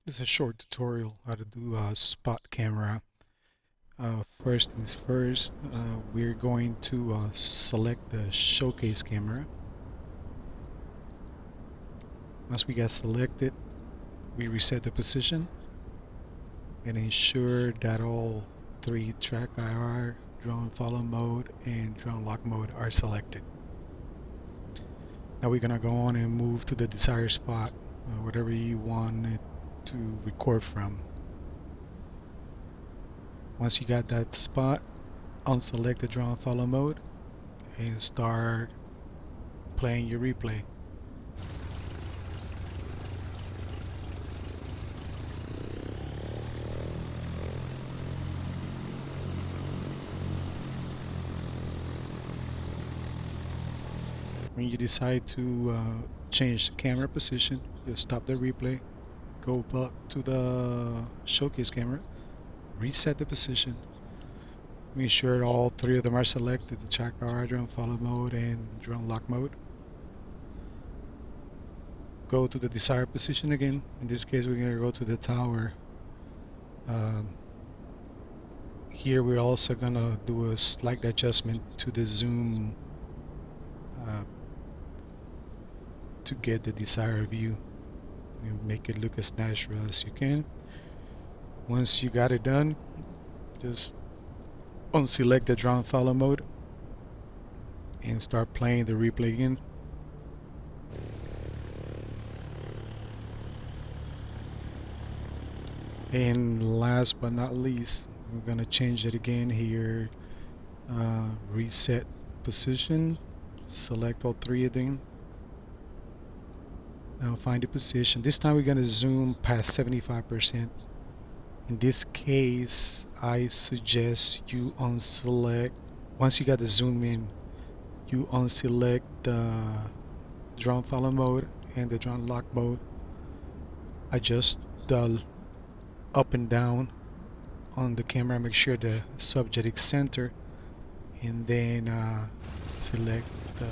This is a short tutorial how to do a spot camera. First things first, we're going to select the showcase camera. Once we get selected, we reset the position and ensure that all three track IR, drone follow mode, and drone lock mode are selected. Now we're going to go on and move to the desired spot, whatever you want it to record from. Once you got that spot, unselect the drone follow mode and start playing your replay. When you decide to change the camera position, just stop the replay, go back to the showcase camera, reset the position, make sure all three of them are selected, the track IR, drone follow mode, and drone lock mode. Go to the desired position again. In this case, we're going to go to the tower. Here we're also going to do a slight adjustment to the zoom to get the desired view and make it look as natural as you can. Once you got it done, just unselect the drone follow mode and start playing the replay again. And last but not least, we're going to change it again here. Reset position, select all three of them. Now find the position. This time we're going to zoom past 75%. In this case, I suggest you unselect, once you got the zoom in, you unselect the drone follow mode and the drone lock mode. Adjust the up and down on the camera, make sure the subject is center, and then select the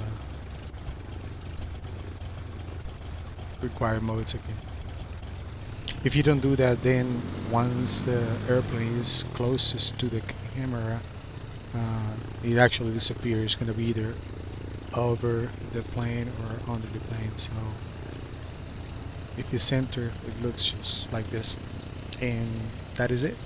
required modes again. If you don't do that, then once the airplane is closest to the camera, it actually disappears. It's going to be either over the plane or under the plane. So if you center, it looks just like this. And that is it.